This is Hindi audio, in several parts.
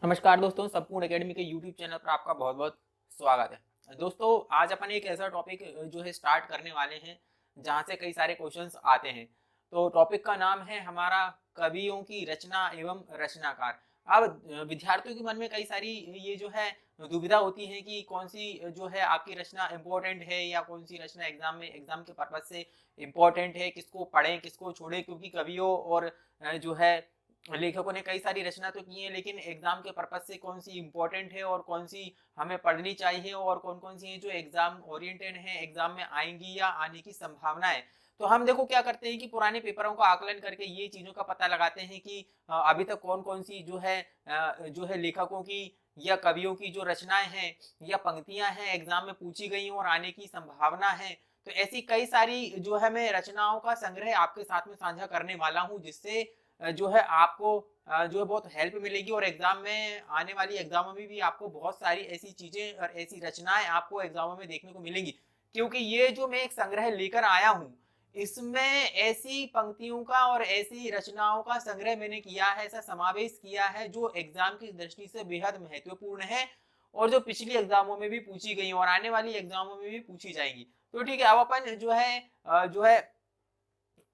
नमस्कार दोस्तों, संपूर्ण एकेडमी के यूट्यूब चैनल पर आपका बहुत बहुत स्वागत है। दोस्तों, आज अपन एक ऐसा टॉपिक जो है स्टार्ट करने वाले हैं जहां से कई सारे क्वेश्चंस आते हैं। तो टॉपिक का नाम है हमारा कवियों की रचना एवं रचनाकार। अब विद्यार्थियों के मन में कई सारी ये जो है दुविधा होती है कि कौन सी जो है आपकी रचना इम्पोर्टेंट है या कौन सी रचना एग्जाम के पर्पज से इम्पोर्टेंट है, किसको पढ़ें किसको छोड़ें, क्योंकि कवियों और जो है लेखकों ने कई सारी रचना तो की है, लेकिन एग्जाम के पर्पज से कौन सी इंपॉर्टेंट है और कौन सी हमें पढ़नी चाहिए और कौन कौन सी है जो एग्जाम ओरिएंटेड है, एग्जाम में आएंगी या आने की संभावना है। तो हम देखो क्या करते हैं कि पुराने पेपरों का आकलन करके ये चीजों का पता लगाते हैं कि अभी तक कौन कौन सी जो है लेखकों की या कवियों की जो रचनाएं हैं या पंक्तियां हैं एग्जाम में पूछी गई और आने की संभावना है। तो ऐसी कई सारी जो है मैं रचनाओं का संग्रह आपके साथ में साझा करने वाला हूँ, जिससे जो है आपको जो है बहुत हेल्प मिलेगी और एग्जाम में आने वाली एग्जामों में भी आपको बहुत सारी ऐसी चीजें और ऐसी रचनाएं आपको एग्जामों में देखने को मिलेंगी। क्योंकि ये जो मैं एक संग्रह लेकर आया हूँ, इसमें ऐसी पंक्तियों का और ऐसी रचनाओं का संग्रह मैंने किया है, ऐसा समावेश किया है जो एग्जाम की दृष्टि से बेहद महत्वपूर्ण है और जो पिछली एग्जामों में भी पूछी गई और आने वाली एग्जामों में भी पूछी जाएंगी। तो ठीक है, अब अपन जो है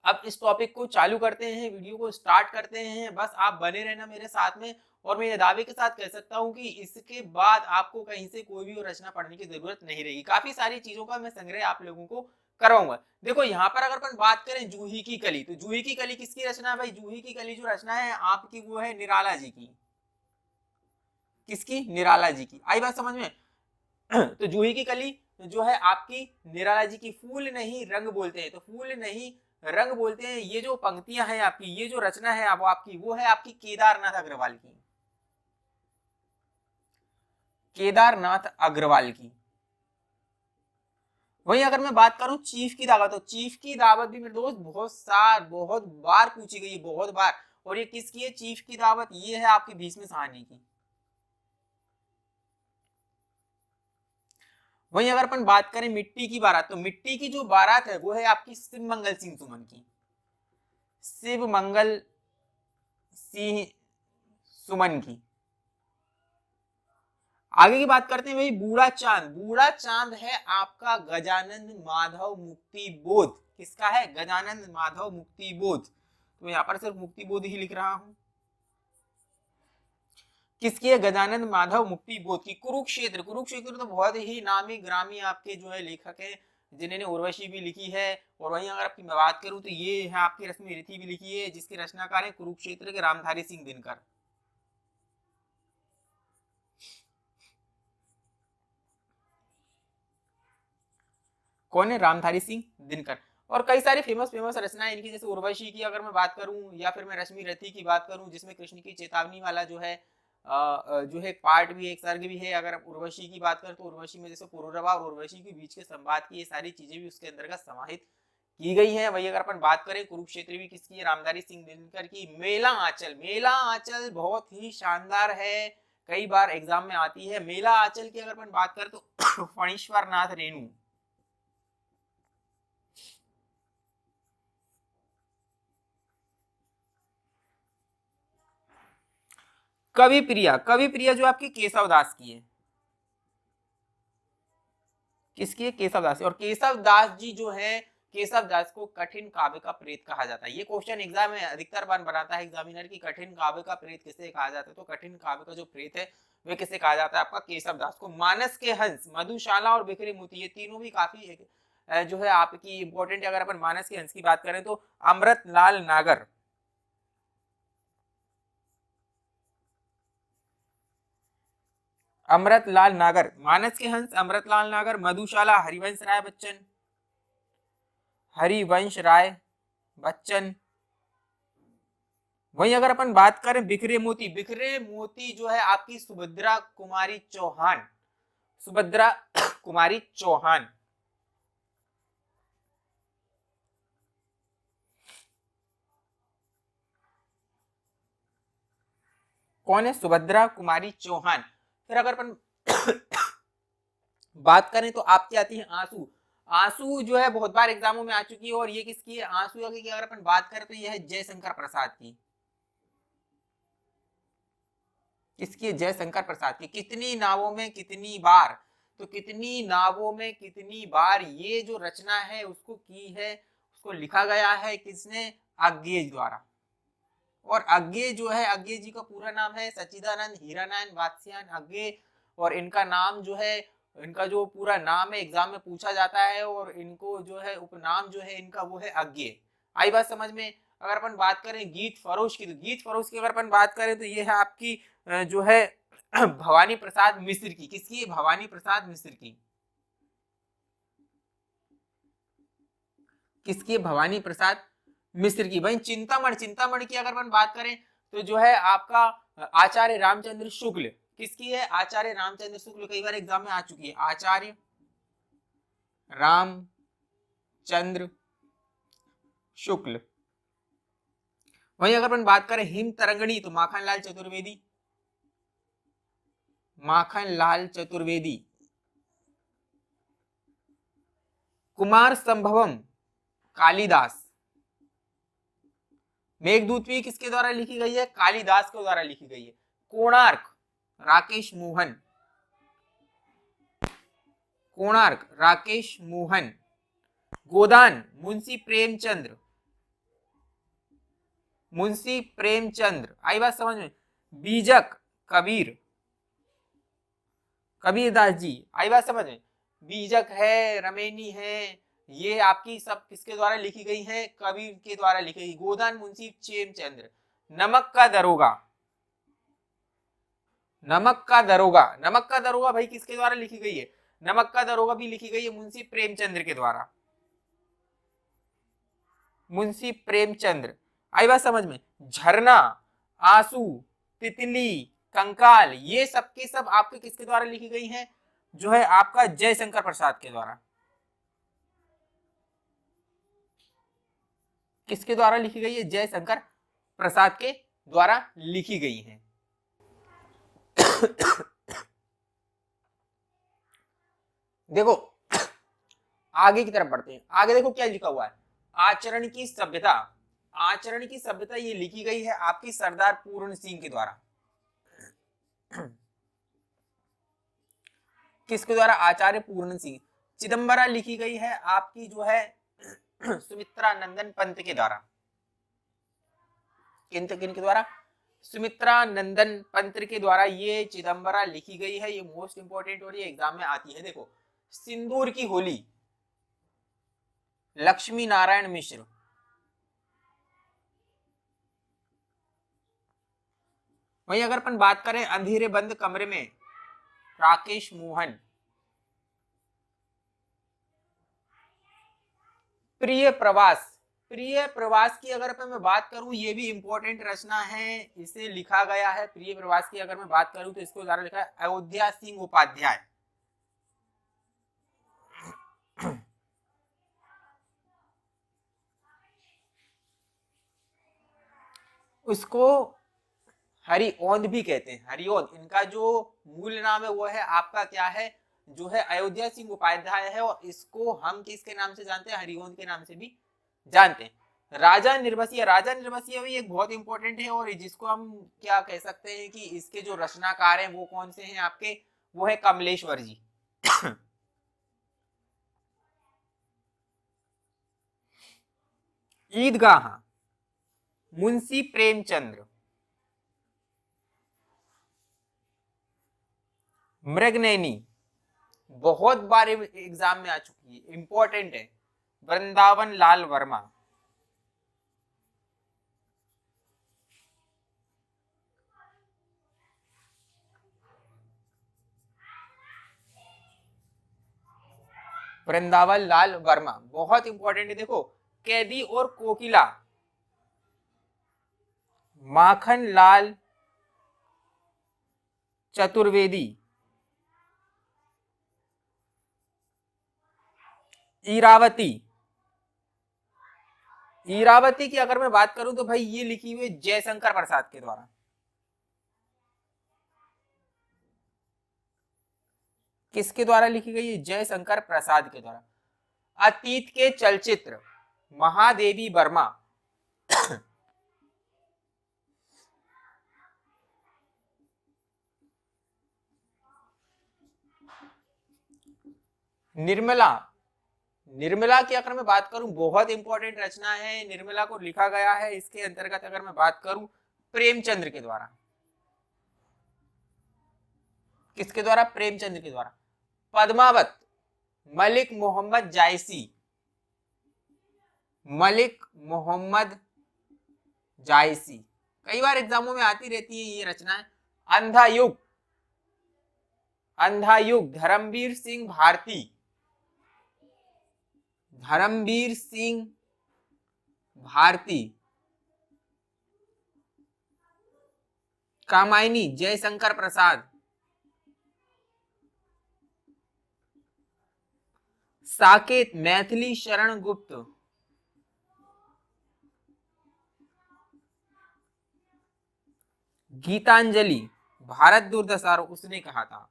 अब इस टॉपिक को चालू करते हैं, वीडियो को स्टार्ट करते हैं। बस आप बने रहना मेरे साथ में और मैं ये दावे के साथ कह सकता हूं कि इसके बाद आपको कहीं से कोई भी रचना पढ़ने की जरूरत नहीं रहेगी। काफी सारी चीजों का मैं संग्रह आप लोगों को करवाऊंगा। देखो यहाँ पर अगर अपन बात करें जूही की कली, तो जूही की कली किसकी रचना है भाई? जूही की कली जो रचना है आपकी वो है निराला जी की। किसकी? निराला जी की। आई बात समझ में? तो जूही की कली जो है आपकी निराला जी की। फूल नहीं रंग बोलते हैं, तो फूल नहीं रंग बोलते हैं, ये जो पंक्तियां हैं आपकी, ये जो रचना है वो आपकी वो है आपकी केदारनाथ अग्रवाल की। केदारनाथ अग्रवाल की। वहीं अगर मैं बात करूं चीफ की दावत, तो चीफ की दावत भी मेरे दोस्त बहुत बार पूछी गई है, बहुत बार। और ये किसकी है चीफ की दावत? ये है आपकी भीष्म साहनी की। वहीं अगर अपन बात करें मिट्टी की बारात, तो मिट्टी की जो बारात है वो है आपकी शिव मंगल सिंह सुमन की। शिव मंगल सिंह सुमन की। आगे की बात करते हैं भाई बूढ़ा चांद। बूढ़ा चांद है आपका गजानंद माधव मुक्ति बोध। किसका है? गजानंद माधव मुक्ति बोध। तो यहाँ पर सिर्फ मुक्ति बोध ही लिख रहा हूं। किसकी है? गजानंद माधव मुक्ति बोध की। कुरुक्षेत्र, कुरुक्षेत्र तो बहुत ही नामी ग्रामी आपके जो है लेखक है, जिन्होंने उर्वशी भी लिखी है। और वहीं अगर आपकी मैं बात करूं तो ये है आपकी रश्मि रथी भी लिखी है, जिसके रचनाकार है कुरुक्षेत्र के रामधारी सिंह दिनकर। कौन है? रामधारी सिंह दिनकर। और कई सारी फेमस रचनाएं इनकी, जैसे उर्वशी की अगर मैं बात करूं या फिर मैं रश्मि रथी की बात करूं, जिसमें कृष्ण की चेतावनी वाला जो है एक पार्ट भी है, एक सर्ग भी है। अगर उर्वशी की बात करें तो उर्वशी में जैसे पुरुरवा और उर्वशी के बीच के संवाद की ये सारी चीजें भी उसके अंतर्गत समाहित की गई है। वही अगर अपन बात करें कुरुक्षेत्र भी किसकी है? रामधारी सिंह दिनकर की। मेला आंचल, मेला आंचल बहुत ही शानदार है, कई बार एग्जाम में आती है। मेला आंचल की अगर अपन बात करें तो फणीश्वर नाथ रेणु। कवि प्रिया, कवि प्रिया जो आपकी केशव दास की है। किसकी है? केशव दास। और केशव दास जी जो है, केशव दास को कठिन काव्य का प्रेत कहा जाता है। ये क्वेश्चन एग्जाम में अधिकतर बार बनाता है एग्जामिनर की, कठिन काव्य का प्रेत किसे कहा जाता है? तो कठिन काव्य का जो प्रेत है वह किसे कहा जाता है? आपका केशव दास को। मानस के हंस, मधुशाला और बिखरे मोती, ये तीनों भी काफी जो है आपकी इंपॉर्टेंट। अगर अपन मानस के हंस की बात करें तो अमृत लाल नागर। अमृतलाल नागर। मानस के हंस अमृतलाल नागर। मधुशाला हरिवंश राय बच्चन, हरिवंश राय बच्चन। वहीं अगर अपन बात करें बिखरे मोती, बिखरे मोती जो है आपकी सुभद्रा कुमारी चौहान। सुभद्रा कुमारी चौहान। कौन है? सुभद्रा कुमारी चौहान। फिर अगर अपन बात करें तो आपकी आती है आंसू। आंसू जो है बहुत बार एग्जामों में आ चुकी है और ये किसकी है? आंसू की अगर अपन बात करें तो ये है जयशंकर प्रसाद की। किसकी है? जयशंकर प्रसाद की। कितनी नावों में कितनी बार, तो कितनी नावों में कितनी बार ये जो रचना है उसको की है, उसको लिखा गया है किसने? अज्ञेय द्वारा। और अज्ञेय जो है, अज्ञेय जी का पूरा नाम है सच्चिदानंद हीरानारायण वात्स्यायन अज्ञेय। और इनका नाम जो है, इनका जो पूरा नाम है एग्जाम में पूछा जाता है, और इनको जो है उपनाम जो है इनका वो है अज्ञेय। आई बात समझ में? अगर अपन बात करें गीत फरोश की, तो गीत फरोश की अगर अपन बात करें तो ये है आपकी जो है भवानी प्रसाद मिश्र की। किसकी? भवानी प्रसाद मिश्र की। किसकी? भवानी प्रसाद मिश्र की। भाई चिंतामण, चिंतामण की अगर अपन बात करें तो जो है आपका आचार्य रामचंद्र शुक्ल। किसकी है? आचार्य रामचंद्र शुक्ल। कई बार एग्जाम में आ चुकी है। आचार्य रामचंद्र शुक्ल। वहीं अगर अपन बात करें हिम तरंगणी तो माखनलाल चतुर्वेदी। माखनलाल चतुर्वेदी। कुमार संभवम कालिदास। मेघदूत भी किसके द्वारा लिखी गई है? कालिदास के द्वारा लिखी गई है। कोणार्क राकेश मोहन। कोणार्क राकेश मोहन। गोदान मुंशी प्रेमचंद्र। मुंशी प्रेमचंद्र। आई बात समझ में? बीजक कबीर, कबीरदास जी। आई बात समझ में? बीजक है, रमेनी है, ये आपकी सब किसके द्वारा लिखी गई है? कबीर के द्वारा लिखी गई। गोदान मुंशी प्रेमचंद्र। नमक का दरोगा। नमक का दरोगा, नमक का दरोगा भाई किसके द्वारा लिखी गई है? नमक का दरोगा भी लिखी गई है मुंशी प्रेमचंद्र के द्वारा। मुंशी प्रेमचंद्र। आई बात समझ में? झरना, आंसू, तितली, कंकाल, ये सब के सब आपके किसके द्वारा लिखी गई हैं? जो है आपका जयशंकर प्रसाद के द्वारा। किसके द्वारा लिखी गई है? जयशंकर प्रसाद के द्वारा लिखी गई हैं। देखो आगे की तरफ बढ़ते हैं। आगे देखो क्या लिखा हुआ है? आचरण की सभ्यता। आचरण की सभ्यता ये लिखी गई है आपकी सरदार पूर्ण सिंह के द्वारा। किसके द्वारा? आचार्य पूर्ण सिंह। चिदम्बरा लिखी गई है आपकी जो है सुमित्रा नंदन पंत के द्वारा। किन के द्वारा? सुमित्रा नंदन पंत के द्वारा ये चिदम्बरा लिखी गई है। ये मोस्ट इंपोर्टेंट और ये एग्जाम में आती है। देखो सिंदूर की होली, लक्ष्मी नारायण मिश्र। वहीं अगर अपन बात करें अंधेरे बंद कमरे में, राकेश मोहन। प्रिय प्रवास, प्रिय प्रवास की अगर मैं बात करूं, ये भी इंपॉर्टेंट रचना है, इसे लिखा गया है। प्रिय प्रवास की अगर मैं बात करूं तो इसको द्वारा लिखा है अयोध्या सिंह उपाध्याय। उसको हरिओंद भी कहते हैं। हरिओंद इनका जो मूल नाम है वो है आपका क्या है? जो है अयोध्या सिंह उपाध्याय है। और इसको हम किसके नाम से जानते हैं? हरिओंद के नाम से भी जानते हैं। राजा निर्भसिया, राजा निर्भसिया भी एक बहुत इंपॉर्टेंट है, और जिसको हम क्या कह सकते हैं कि इसके जो रचनाकार हैं वो कौन से हैं आपके? वो है कमलेश्वर जी। ईदगाह, मुंशी प्रेमचंद्र। मृगनयनी बहुत बार एग्जाम में आ चुकी है, इंपॉर्टेंट है। वृंदावन लाल वर्मा। वृंदावन लाल वर्मा बहुत इंपॉर्टेंट है। देखो कैदी और कोकिला, माखन लाल चतुर्वेदी। ईरावती, ईरावती की अगर मैं बात करूं तो भाई ये लिखी हुई जयशंकर प्रसाद के द्वारा। किसके द्वारा लिखी गई है? जयशंकर प्रसाद के द्वारा। अतीत के चलचित्र, महादेवी वर्मा। निर्मला, निर्मला की अगर मैं बात करूं बहुत इंपॉर्टेंट रचना है, निर्मला को लिखा गया है इसके अंतर्गत अगर मैं बात करूं प्रेमचंद्र के द्वारा। किसके द्वारा? प्रेमचंद्र के द्वारा। पद्मावत मलिक मोहम्मद जायसी, मलिक मोहम्मद जायसी, कई बार एग्जामों में आती रहती है ये रचना है। अंधा युग, अंधा युग धर्मवीर सिंह भारती, धर्मवीर सिंह भारती। कामायनी जयशंकर प्रसाद, साकेत मैथिली शरण गुप्त, गीतांजलि भारत दुर्दशा उसने कहा था।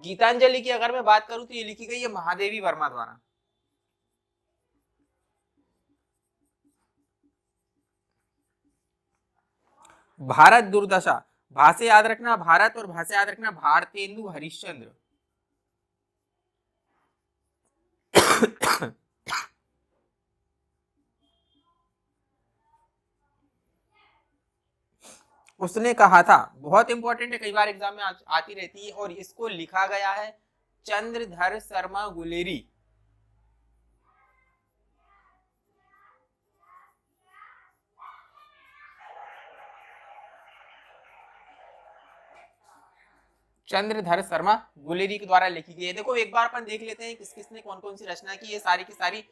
गीतांजलि की अगर मैं बात करूं तो ये लिखी गई है महादेवी वर्मा द्वारा। भारत दुर्दशा, भाषा याद रखना भारत और भाषा याद रखना भारतेंदु हरिश्चंद्र। उसने कहा था, बहुत इंपॉर्टेंट है, कई बार एग्जाम में आती रहती है। और इसको लिखा गया है चंद्रधर शर्मा गुलेरी। चंद्रधर शर्मा गुलेरी के द्वारा लिखी गई है। देखो एक बार अपन देख लेते हैं किस किसने कौन कौन सी रचना की, ये सारी की सारी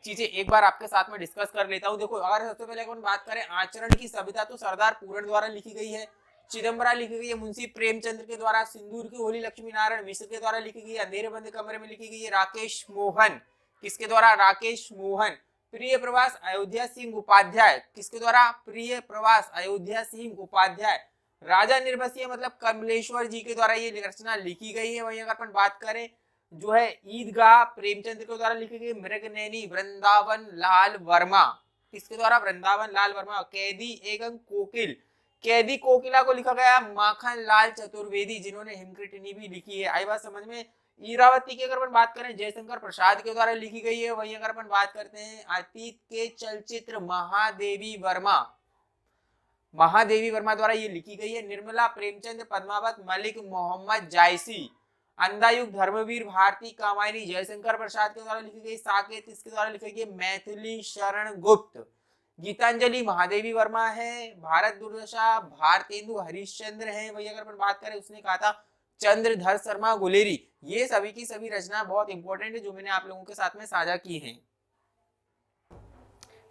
चीजें एक बार आपके साथ में डिस्कस कर लेता हूँ। देखो अगर सबसे पहले अपन बात करें आचरण की सभ्यता, तो सरदार पूरण द्वारा लिखी गई है। चिदम्बरा लिखी गई है मुंशी प्रेमचंद्र के द्वारा। सिंदूर की होली लक्ष्मी नारायण मिश्र के द्वारा लिखी गई है। अंधेरे बंद कमरे में लिखी गई है राकेश मोहन, किसके द्वारा? राकेश मोहन। प्रिय प्रवास अयोध्या सिंह उपाध्याय, किसके द्वारा? प्रिय प्रवास अयोध्या सिंह उपाध्याय। राजा निर्बसिया मतलब कमलेश्वर जी के द्वारा ये रचना लिखी गई है। वहीं अगर अपन बात करें जो है ईदगाह, प्रेमचंद्र के द्वारा लिखी गई। मृगनैनी वृंदावन लाल वर्मा, किसके द्वारा? वृंदावन लाल वर्मा। कैदी एवं कोकिल, कैदी कोकिला को लिखा गया माखन लाल चतुर्वेदी, जिन्होंने हिमकृतिनी भी लिखी है। आई बात समझ में? ईरावती की अगर अपन बात करें जयशंकर प्रसाद के द्वारा लिखी गई है। वहीं अगर अपन बात करते हैं अतीत के चलचित्र, महादेवी वर्मा, महादेवी वर्मा द्वारा ये लिखी गई है। निर्मला प्रेमचंद पद्मावत मलिक मोहम्मद जायसी। अंधायुग धर्मवीर भारती कामायनी जयशंकर प्रसाद के द्वारा लिखी गई। साकेत इसके द्वारा लिखी गई मैथिली शरण गुप्त। गीतांजलि महादेवी वर्मा है। भारत दुर्दशा भारतेंदु हरिश्चंद्र है। वही अगर अपन बात करें उसने कहा था चंद्रधर शर्मा गुलेरी। ये सभी की सभी रचना बहुत इंपॉर्टेंट है जो मैंने आप लोगों के साथ में साझा की है।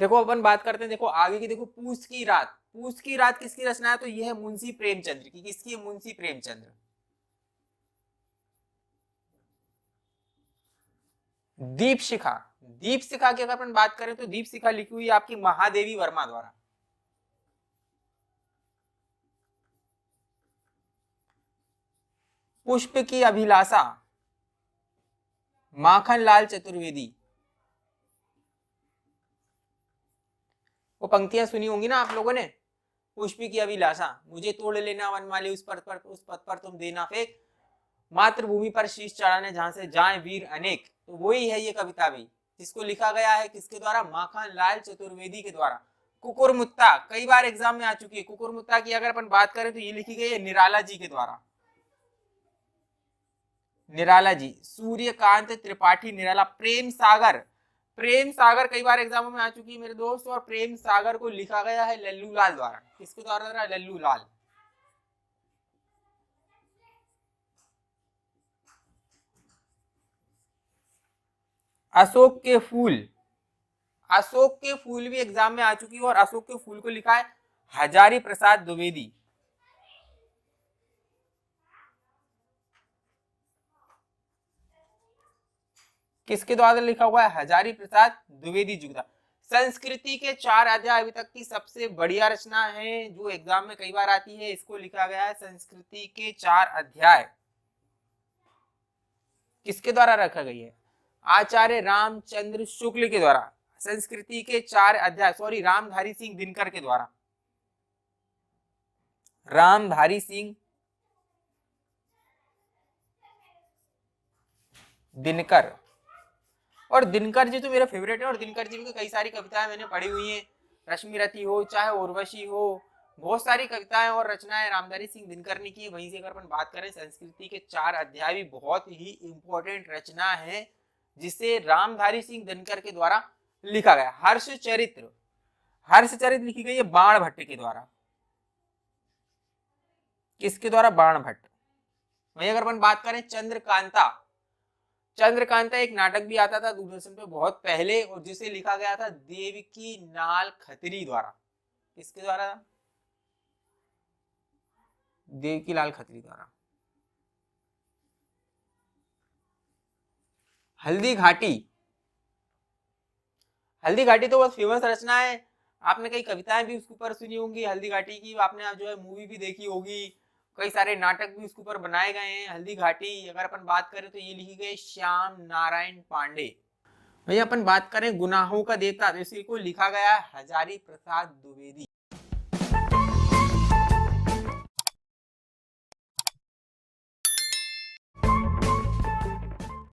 देखो अपन बात करते हैं, देखो आगे की, देखो पूस की रात, पूस की रात किसकी रचना है? तो यह है मुंशी प्रेमचंद्र की। किसकी है? मुंशी प्रेमचंद्र। दीप शिखा, दीप शिखा की अगर अपन बात करें तो दीप शिखा लिखी हुई आपकी महादेवी वर्मा द्वारा। पुष्प की अभिलाषा माखन लाल चतुर्वेदी। वो पंक्तियां सुनी होंगी ना आप लोगों ने, पुष्प की अभिलाषा, मुझे तोड़ लेना वनमाली, उस पथ पर तुम देना फेंक, मातृभूमि पर शीश चढ़ाने जहां से जाए वीर अनेक। तो वही है ये कविता भी, जिसको लिखा गया है किसके द्वारा? माखन लाल चतुर्वेदी के द्वारा। कुकुरमुत्ता कई बार एग्जाम में आ चुकी है। कुकुरमुत्ता की अगर अपन बात करें तो ये लिखी गई है निराला जी के द्वारा। निराला जी, सूर्यकांत त्रिपाठी निराला। प्रेम सागर, प्रेम सागर कई बार एग्जामों में आ चुकी है मेरे दोस्त। और प्रेम सागर को लिखा गया है लल्लू लाल द्वारा। किसके द्वारा? लल्लू लाल। अशोक के फूल, अशोक के फूल भी एग्जाम में आ चुकी है। और अशोक के फूल को लिखा है हजारी प्रसाद द्विवेदी। किसके द्वारा लिखा हुआ है? हजारी प्रसाद द्विवेदी जी का। संस्कृति के 4 अध्याय अभी तक की सबसे बढ़िया रचना है जो एग्जाम में कई बार आती है। इसको लिखा गया है संस्कृति के 4 अध्याय। किसके द्वारा रखा गई है? आचार्य रामचंद्र शुक्ल के द्वारा। संस्कृति के 4 अध्याय, सॉरी, रामधारी सिंह दिनकर के द्वारा। रामधारी सिंह दिनकर। और दिनकर जी तो मेरा फेवरेट है, और दिनकर जी की कई सारी कविताएं मैंने पढ़ी हुई हैं, रश्मिरथी हो चाहे उर्वशी हो, बहुत सारी कविताएं और रचनाएं रामधारी सिंह दिनकर ने की। वहीं से अगर अपन बात करें संस्कृति के 4 अध्याय भी बहुत ही इंपॉर्टेंट रचना है जिसे रामधारी सिंह दिनकर के द्वारा लिखा गया। हर्षचरित्र, हर्षचरित्र लिखी गई है बाण भट्ट के द्वारा। किसके द्वारा? बाण भट्ट। वहीं अगर अपन बात करें चंद्रकांता, चंद्रकांता एक नाटक भी आता था दूरदर्शन पे बहुत पहले, और जिसे लिखा गया था देवकी नाल खत्री द्वारा। किसके द्वारा? देवकी लाल खत्री द्वारा। हल्दी घाटी, हल्दी घाटी तो बहुत फेमस रचना है, आपने कई कविताएं भी उसके ऊपर सुनी होंगी हल्दी घाटी की, आपने जो है मूवी भी देखी होगी, कई सारे नाटक भी उसके ऊपर बनाए गए हैं। हल्दी घाटी अगर अपन बात करें तो ये लिखी गई श्याम नारायण पांडे। वही अपन बात करें गुनाहों का देवता, तो इसी को लिखा गया हजारी प्रसाद द्विवेदी।